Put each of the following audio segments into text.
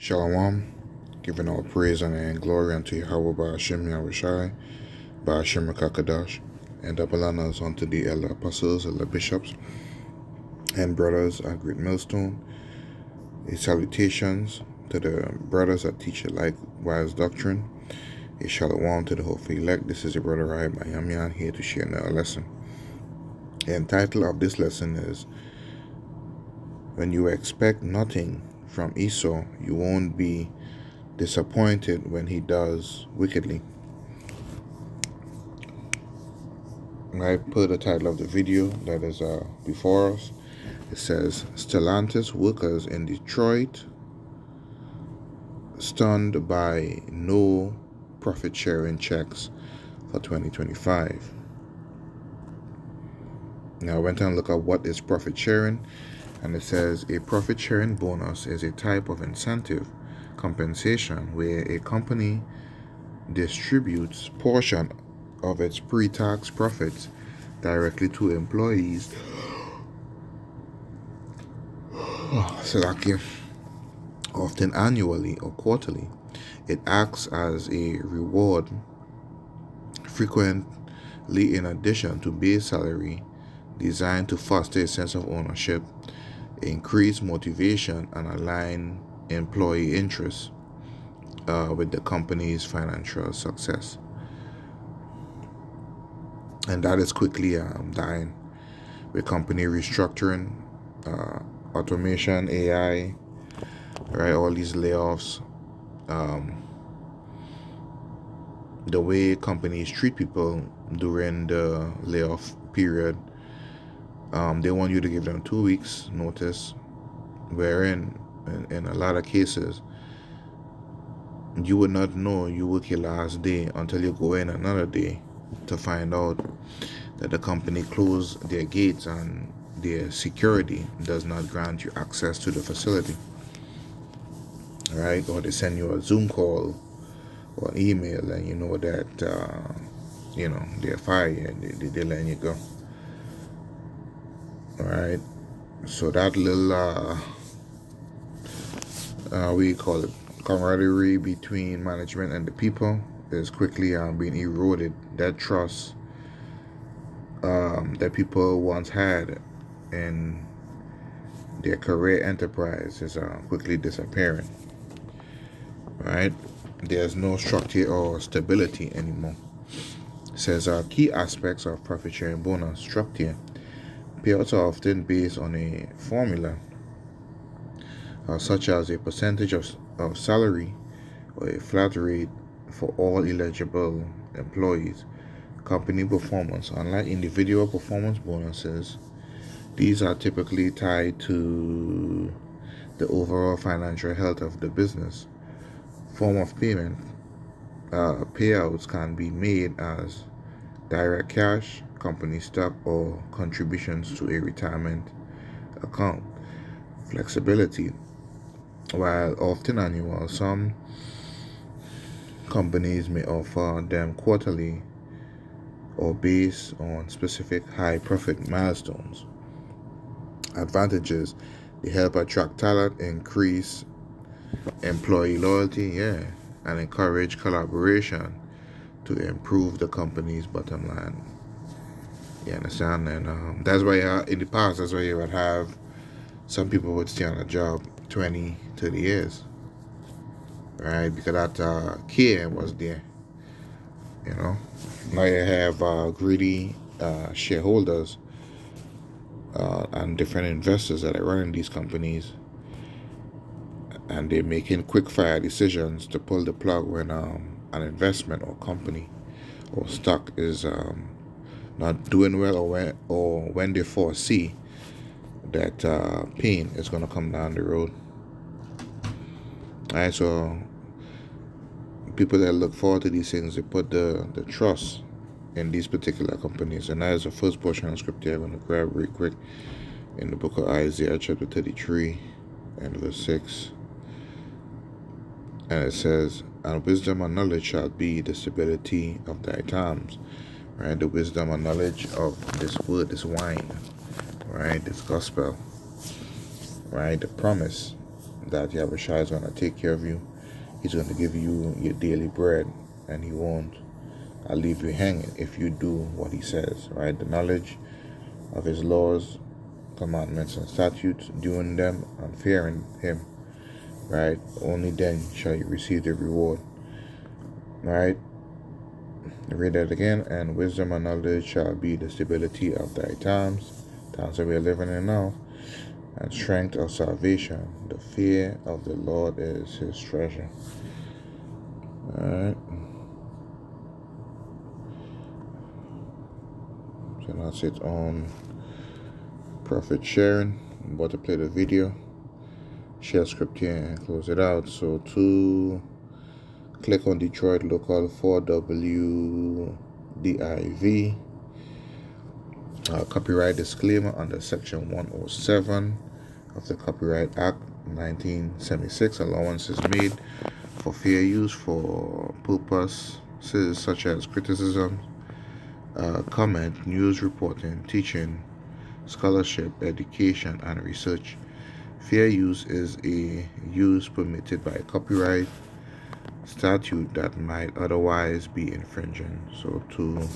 Shalom, giving all praise, honor, and glory unto Yahweh Ba'ashem Yahushai, Ba'ashem Rakakadash, and double honors unto the elder apostles, elder bishops, and brothers at Great Millstone. A salutations to the brothers that teach a likewise doctrine. A shalom to the hopeful elect. This is your brother Rahib Mayamian here to share another lesson. And the title of this lesson is, When you expect nothing from Esau, you won't be disappointed when he does wickedly. I put the title of the video that is before us. It says, Stellantis workers in Detroit stunned by no profit sharing checks for 2025. Now I went and looked at what is profit sharing, and it says a profit sharing bonus is a type of incentive compensation where a company distributes portion of its pre-tax profits directly to employees. Often annually or quarterly. It acts as a reward, frequently in addition to base salary, designed to foster a sense of ownership, increase motivation, and align employee interests with the company's financial success. And that is quickly dying with company restructuring, automation, AI, right? All these layoffs, the way companies treat people during the layoff period. They want you to give them 2 weeks notice, wherein in a lot of cases you would not know you work your last day until you go in another day to find out that the company closed their gates and their security does not grant you access to the facility, right? Or they send you a Zoom call or an email and you know that they're fired, they're letting you go. All right, so that little we call it camaraderie between management and the people is quickly being eroded. That trust that people once had in their career enterprise is quickly disappearing. Right, there's no structure or stability anymore. It says key aspects of profit sharing bonus structure. Payouts are often based on a formula such as a percentage of salary or a flat rate for all eligible employees. Company performance. Unlike individual performance bonuses, these are typically tied to the overall financial health of the business. Form of payment. Payouts can be made as direct cash, company stock, or contributions to a retirement account. Flexibility. While often annual, some companies may offer them quarterly or based on specific high profit milestones. Advantages. They help attract talent, increase employee loyalty, and encourage collaboration to improve the company's bottom line. You understand? And that's why in the past, that's why you would have some people would stay on a job 20, 30 years, right? Because that care was there, Now you have greedy shareholders and different investors that are running these companies, and they're making quick fire decisions to pull the plug when an investment or company or stock is not doing well, or when they foresee that pain is going to come down the road. All right, so people that look forward to these things, they put the trust in these particular companies. And that is the first portion of scripture I'm going to grab real quick in the book of Isaiah chapter 33 and verse 6. And it says, and wisdom and knowledge shall be the stability of thy times. Right, the wisdom and knowledge of this word, this wine, right, this gospel, right, the promise that Yahushua is going to take care of you. He's going to give you your daily bread, and he won't leave you hanging if you do what he says, right? The knowledge of his laws, commandments, and statutes, doing them and fearing him, right? Only then shall you receive the reward, right? Read that again. And wisdom and knowledge shall be the stability of thy times that we are living in now, and strength of salvation. The fear of the Lord is his treasure. Alright. So that's it on profit sharing. I'm about to play the video, share script here, and close it out. So to click on Detroit local 4WDIV, copyright disclaimer under section 107 of the Copyright Act 1976. Allowance is made for fair use for purposes such as criticism, comment, news reporting, teaching, scholarship, education, and research. Fair use is a use permitted by copyright statute that might otherwise be infringing. So to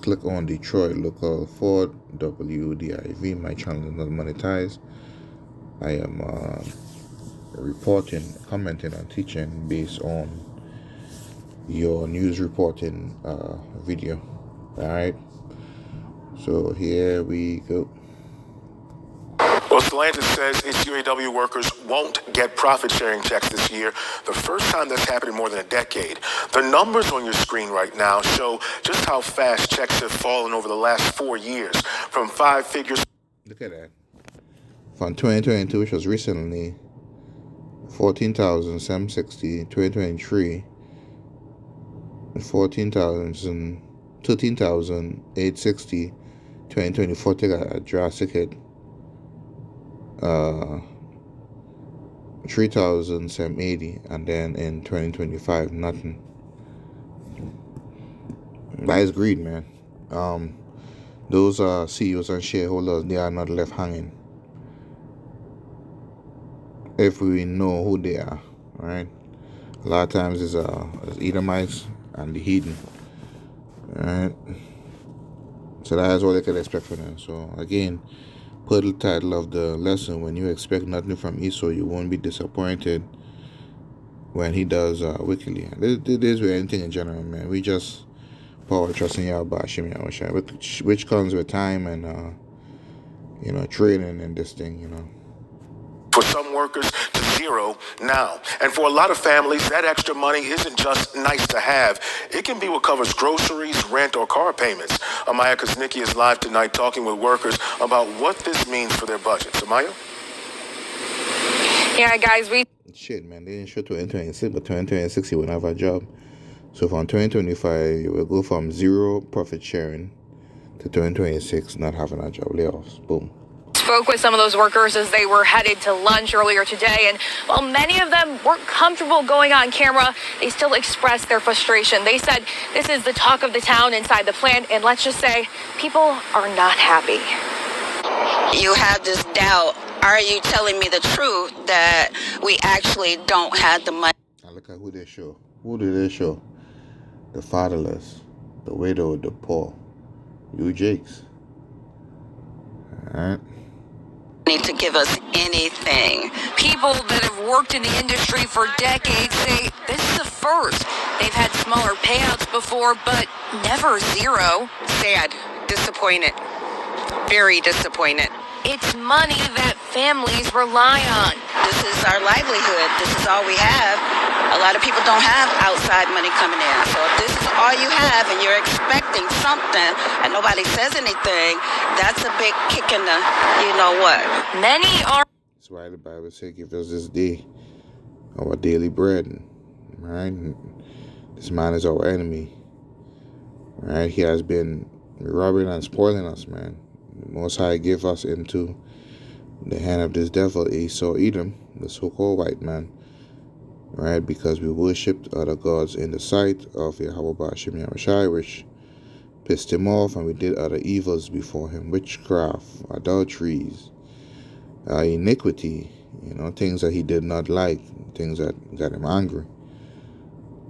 click on Detroit local 4WDIV, my channel is not monetized. I am reporting, commenting, and teaching based on your news reporting video. Alright, so here we go. Well, Stellantis says its UAW workers won't get profit-sharing checks this year, the first time that's happened in more than a decade. The numbers on your screen right now show just how fast checks have fallen over the last 4 years, from 5 figures. Look at that. From 2022, which was recently 14,760, 2023, 14,000, 13,860, 2024 took a drastic hit. 3,780, and then in 2025 nothing. That is greed, man. Those CEOs and shareholders, they are not left hanging if we know who they are, right? A lot of times it's Edomites and the heathen, right? So that is what they can expect from them. So again, per the title of the lesson, when you expect nothing from Esau, you won't be disappointed when he does wickedly. This is with anything in general, man. We just power trusting Yahweh, which comes with time and training in this thing, For some workers to zero now. And for a lot of families, that extra money isn't just nice to have. It can be what covers groceries, rent, or car payments. Amaya Kuznicki is live tonight talking with workers about what this means for their budgets. Amaya? Yeah, guys, Shit, man, they didn't show 2026, but 2026 you won't have a job. So from 2025, you will go from zero profit sharing to 2026 not having a job, layoffs. Boom. spoke with some of those workers as they were headed to lunch earlier today, and while many of them weren't comfortable going on camera, they still expressed their frustration. They said this is the talk of the town inside the plant, and let's just say people are not happy. You have this doubt. Are you telling me the truth that we actually don't have the money? Now look at who they show. Who do they show? The fatherless, the widow, the poor. You Jakes. Alright. Need to give us anything. People that have worked in the industry for decades say this is a first. They've had smaller payouts before, but never zero. Sad, disappointed, very disappointed. It's money that families rely on. This is our livelihood. This is all we have. A lot of people don't have outside money coming in. So if this is all you have and you're expecting something and nobody says anything, that's a big kick in the, you know what. Many are. That's why the Bible says, give us this day our daily bread. Right? This man is our enemy. Right? He has been robbing and spoiling us, man. The Most High gave us into the hand of this devil, Esau, Edom, the so-called white man, right? Because we worshipped other gods in the sight of Yahweh Ba'ashem Yahushai, which pissed him off, and we did other evils before him, witchcraft, adulteries, iniquity, things that he did not like, things that got him angry.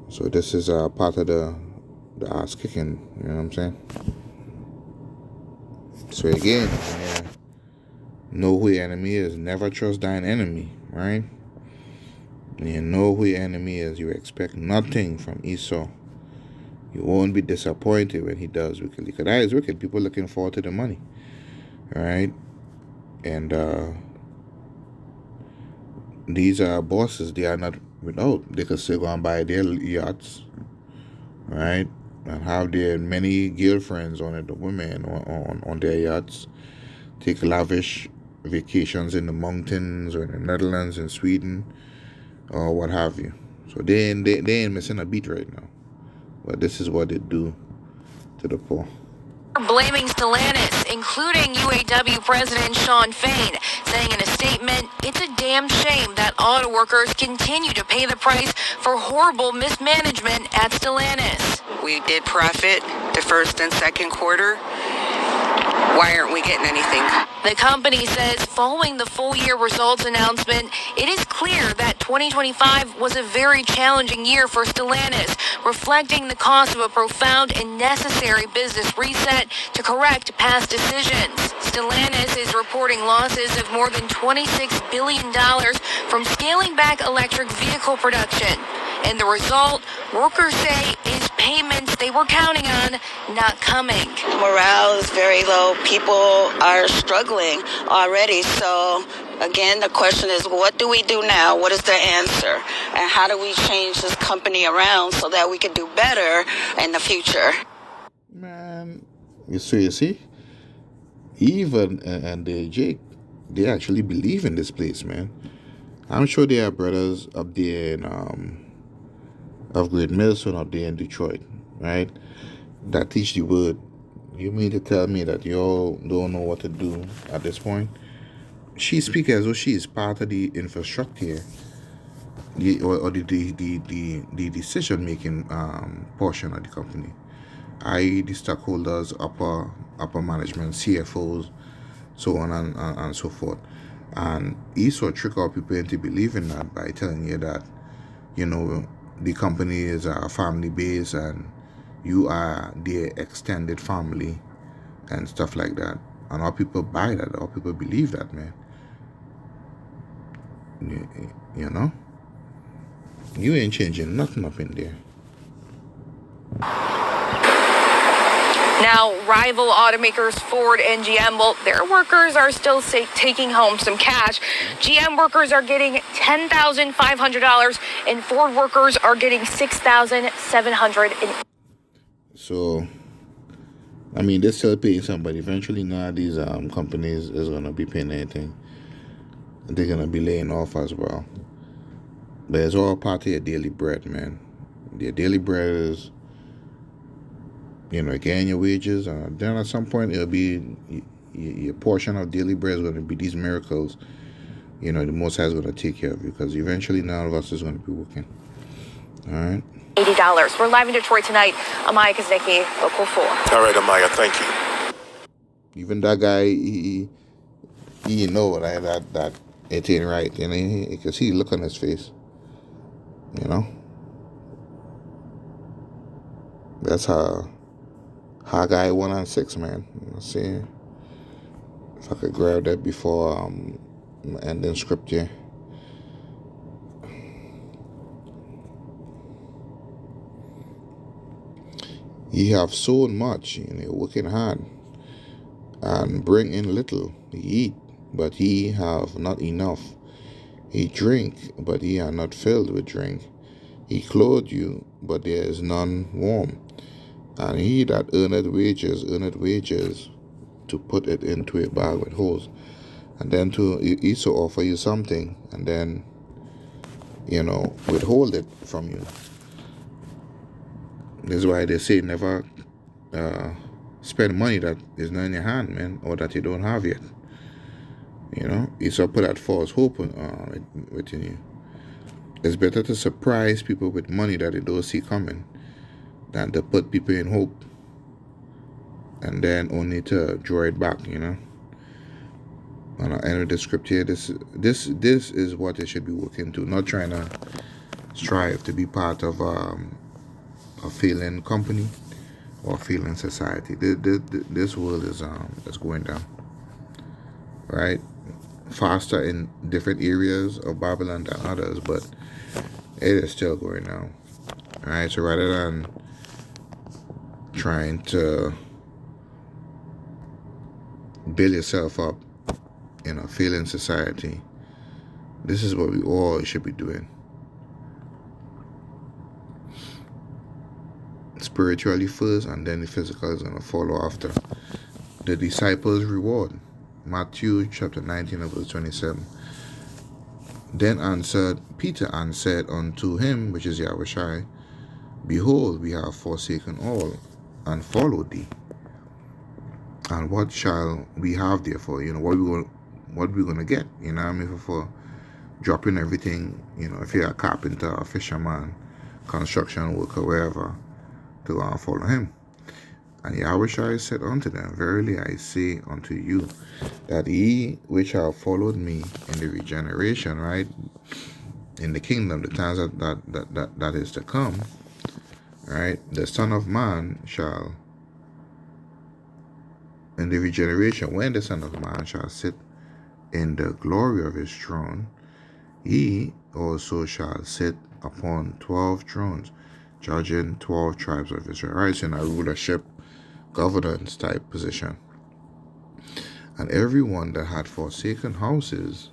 So this is part of the ass kicking, you know what I'm saying? So again, know who your enemy is. Never trust thine enemy, right? When you know who your enemy is, you expect nothing from Esau. You won't be disappointed when he does wickedly. Because that is wicked. People looking forward to the money, right? And these are bosses. They are not without. They could still go and buy their yachts, right? And have their many girlfriends on it, the women on their yachts. Take lavish vacations in the mountains or in the Netherlands and Sweden or what have you. So they ain't missing a beat right now. But this is what they do to the poor. Blaming Stellantis, including UAW President Shawn Fain, saying in a statement, "It's a damn shame that auto workers continue to pay the price for horrible mismanagement at Stellantis." We did profit the first and second quarter. Why aren't we getting anything? The company says following the full year results announcement, it is clear that 2025 was a very challenging year for Stellantis, reflecting the cost of a profound and necessary business reset to correct past decisions. Stellantis is reporting losses of more than $26 billion from scaling back electric vehicle production. And the result, workers say, is payments they were counting on not coming. Morale is very low. People are struggling already. So, again, the question is, what do we do now? What is the answer? And how do we change this company around so that we can do better in the future? Man, you see? Even and Jake, they actually believe in this place, man. I'm sure there are brothers up there in of Great Millstone up there in Detroit, right? That teach the word. You mean to tell me that y'all don't know what to do at this point? She speaks as though she is part of the infrastructure, or the decision making portion of the company, i.e., the stockholders, upper management, CFOs, so on and so forth. And Esau trick our people into believing that by telling you that, the company is a family base and you are their extended family and stuff like that. And all people buy that. All people believe that, man. You know? You ain't changing nothing up in there. Now, rival automakers Ford and GM, well, their workers are still taking home some cash. GM workers are getting $10,500 and Ford workers are getting $6,700. So, I mean, they're still paying somebody. Eventually, none of these companies is going to be paying anything. They're going to be laying off as well. But it's all part of your daily bread, man. Your daily bread is, getting your wages. Then at some point, it'll be your portion of daily bread is going to be these miracles. The Most High is going to take care of you because eventually none of us is going to be working. All right? $80. We're live in Detroit tonight. Amaya Kaznicki, Local 4. All right, Amaya, thank you. Even that guy, he that it ain't right. And you can see the look on his face. That's Haggai 1 and 6, man. Let's see if I could grab that before ending script here. Ye have sown much, working hard, and bring in little. Ye eat, but ye have not enough. Ye drink, but ye are not filled with drink. He clothed you, but there is none warm. And he that earneth wages to put it into a bag with holes. And then to Esau offer you something, and then, withhold it from you. This is why they say never spend money that is not in your hand, man, or that you don't have yet. Esau put that false hope within you. It's better to surprise people with money that they don't see coming than to put people in hope and then only to draw it back, And I end with the script here. This is what they should be working to, not trying to strive to be part of a failing company or failing society. This world is going down, right? Faster in different areas of Babylon than others, but it is still going down. All right, so rather than trying to build yourself up in a failing society, this is what we all should be doing. Spiritually first, and then the physical is going to follow after. The disciples' reward. Matthew chapter 19 verse 27. Then answered Peter and said unto him, which is Yahushua, Behold, we have forsaken all and followed thee. And what shall we have therefore? What we going to get? You know what I mean? For dropping everything, if you're a carpenter, a fisherman, construction worker, wherever, to follow him. And Yahushua said unto them, Verily I say unto you, that ye which have followed me in the regeneration, right, in the kingdom, the times that is to come, right, the Son of Man shall, in the regeneration, when the Son of Man shall sit in the glory of his throne, ye also shall sit upon 12 thrones, judging 12 tribes of Israel. Right, so in a rulership, governance type position. And everyone that had forsaken houses,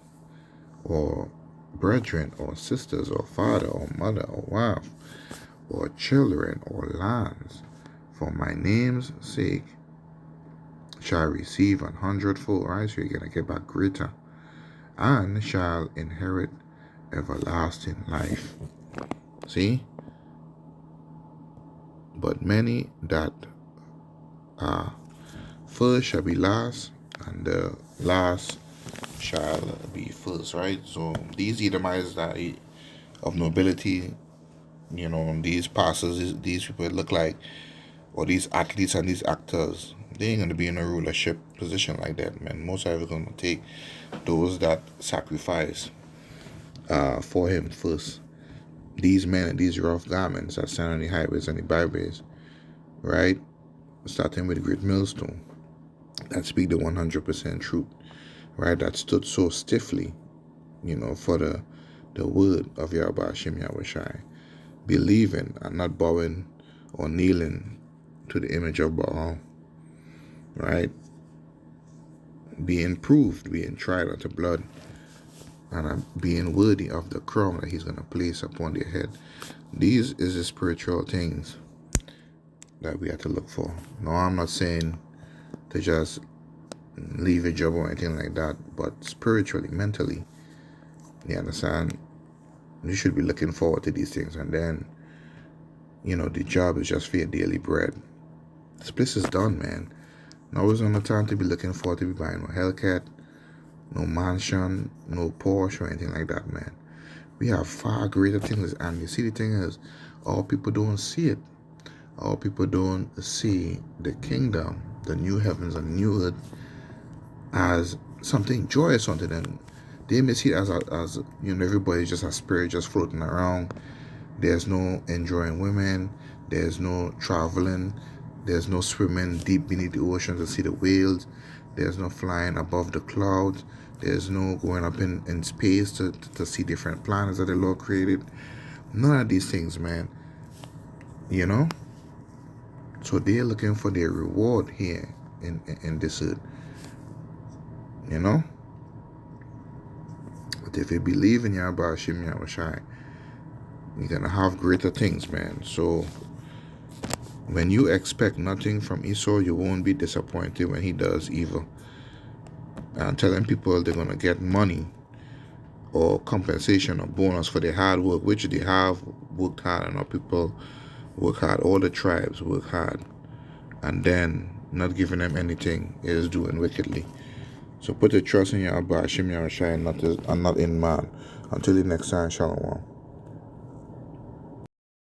or brethren, or sisters, or father, or mother, or wife, or children, or lands, for my name's sake, shall receive 100-fold. Right, so you're going to get back greater, and shall inherit everlasting life. See? But many that first shall be last, and the last shall be first, right? So these Edomites that of nobility, these pastors, these people look like, or these athletes and these actors, they ain't going to be in a rulership position like that, man. Most are going to take those that sacrifice for him first. These men in these rough garments that stand on the highways and the byways, right? Starting with Great Millstone, that speak the 100% truth, right? That stood so stiffly, for the word of Yahweh Hashem Yahushai, believing and not bowing or kneeling to the image of Baal, right? Being proved, being tried unto blood, and being worthy of the crown that he's going to place upon their head. These is the spiritual things that we have to look for. No, I'm not saying to just leave a job or anything like that, but spiritually, mentally, you understand, you should be looking forward to these things. And then, the job is just for your daily bread. This place is done, man. Now is not the time to be looking forward to be buying no Hellcat, no mansion, no Porsche or anything like that, man. We have far greater things, and you see, the thing is, all people don't see it. All people don't see the kingdom, the new heavens and new earth, as something joyous unto them. They may see it as everybody's just a spirit just floating around. There's no enjoying women. There's no traveling. There's no swimming deep beneath the ocean to see the whales. There's no flying above the clouds. There's no going up in space to see different planets that the Lord created. None of these things, man. So they're looking for their reward here in this earth. But if you believe in Yahweh Hashem Yahushai, you're going to have greater things, man. So when you expect nothing from Esau, you won't be disappointed when he does evil. And telling people they're going to get money or compensation or bonus for their hard work, which they have worked hard. And our people work hard. All the tribes work hard. And then not giving them anything is doing wickedly. So put your trust in Yahweh Hashem Yahushai and not in man. Until the next time, Shalom.